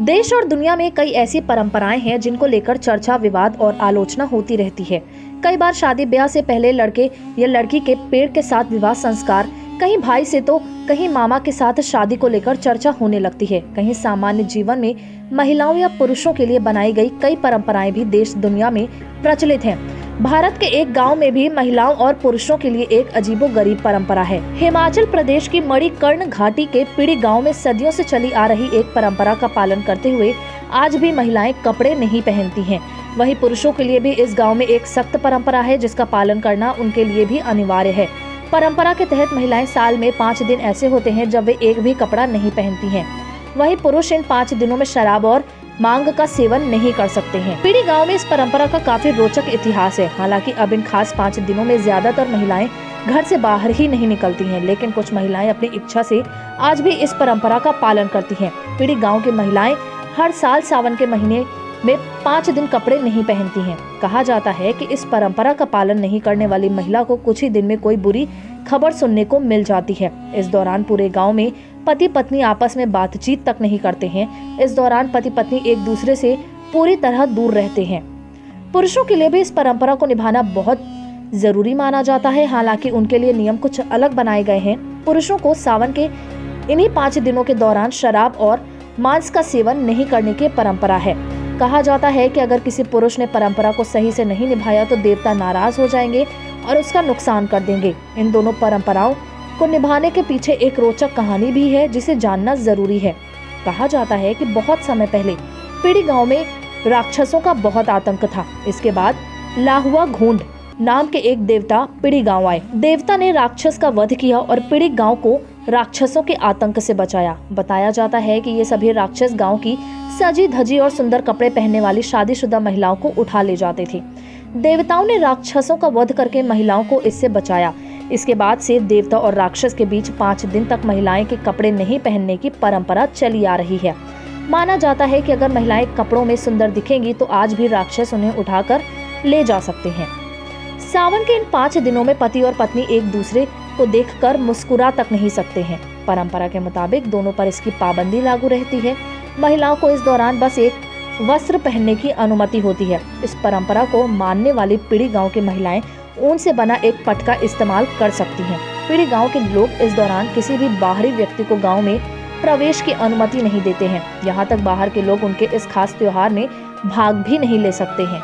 देश और दुनिया में कई ऐसी परंपराएं हैं जिनको लेकर चर्चा, विवाद और आलोचना होती रहती है। कई बार शादी ब्याह से पहले लड़के या लड़की के पेड़ के साथ विवाह संस्कार, कहीं भाई से तो कहीं मामा के साथ शादी को लेकर चर्चा होने लगती है। कहीं सामान्य जीवन में महिलाओं या पुरुषों के लिए बनाई गई कई परंपराएं भी देश दुनिया में प्रचलित हैं। भारत के एक गांव में भी महिलाओं और पुरुषों के लिए एक अजीबोगरीब परंपरा है। हिमाचल प्रदेश की मणिकर्ण घाटी के पिड़ी गांव में सदियों से चली आ रही एक परंपरा का पालन करते हुए आज भी महिलाएं कपड़े नहीं पहनती हैं। वहीं पुरुषों के लिए भी इस गांव में एक सख्त परंपरा है जिसका पालन करना उनके लिए भी अनिवार्य है। परंपरा के तहत महिलाएं साल में 5 दिन ऐसे होते हैं जब वे एक भी कपड़ा नहीं पहनती हैं। वहीं पुरुष इन 5 दिनों में शराब और मांग का सेवन नहीं कर सकते हैं। पिड़ी गांव में इस परंपरा का काफी रोचक इतिहास है। हालांकि अब इन खास 5 दिनों में ज्यादातर महिलाएं घर से बाहर ही नहीं निकलती हैं, लेकिन कुछ महिलाएं अपनी इच्छा से आज भी इस परंपरा का पालन करती हैं। पिड़ी गांव की महिलाएं हर साल सावन के महीने में 5 दिन कपड़े नहीं पहनती हैं। कहा जाता है कि इस परंपरा का पालन नहीं करने वाली महिला को कुछ ही दिन में कोई बुरी खबर सुनने को मिल जाती है। इस दौरान पूरे गांव में पति पत्नी आपस में बातचीत तक नहीं करते हैं। इस दौरान पति पत्नी एक दूसरे से पूरी तरह दूर रहते हैं। पुरुषों के लिए भी इस परंपरा को निभाना बहुत जरूरी माना जाता है। हालांकि उनके लिए नियम कुछ अलग बनाए गए हैं। पुरुषों को सावन के इन्हीं 5 दिनों के दौरान शराब और मांस का सेवन नहीं करने की परंपरा है। कहा जाता है कि अगर किसी पुरुष ने परंपरा को सही से नहीं निभाया तो देवता नाराज हो जाएंगे और उसका नुकसान कर देंगे। इन दोनों परंपराओं को निभाने के पीछे एक रोचक कहानी भी है जिसे जानना जरूरी है। कहा जाता है कि बहुत समय पहले पिड़ी गांव में राक्षसों का बहुत आतंक था। इसके बाद लाहुआ घोंड नाम के एक देवता पिड़ी गांव आए। देवता ने राक्षस का वध किया और पिड़ी गांव को राक्षसों के आतंक से बचाया। बताया जाता है कि ये सभी राक्षस गांव की सजी धजी और सुंदर कपड़े पहनने वाली शादीशुदा महिलाओं को उठा ले जाते थे। देवताओं ने राक्षसों का वध करके महिलाओं को इससे बचाया। इसके बाद से देवता और राक्षस के बीच 5 दिन तक महिलाएं के कपड़े नहीं पहनने की परंपरा चली आ रही है। माना जाता है कि अगर महिलाएं कपड़ों में सुंदर दिखेंगी तो आज भी राक्षस उन्हें उठाकर ले जा सकते हैं। सावन के इन 5 दिनों में पति और पत्नी एक दूसरे को देखकर मुस्कुरा तक नहीं सकते हैं। परंपरा के मुताबिक दोनों पर इसकी पाबंदी लागू रहती है। महिलाओं को इस दौरान बस एक वस्त्र पहनने की अनुमति होती है। इस परंपरा को मानने वाली पिड़ी गांव की महिलाएं ऊन से बना एक पट का इस्तेमाल कर सकती हैं। पिड़ी गांव के लोग इस दौरान किसी भी बाहरी व्यक्ति को गांव में प्रवेश की अनुमति नहीं देते हैं। यहाँ तक बाहर के लोग उनके इस खास त्योहार में भाग भी नहीं ले सकते हैं।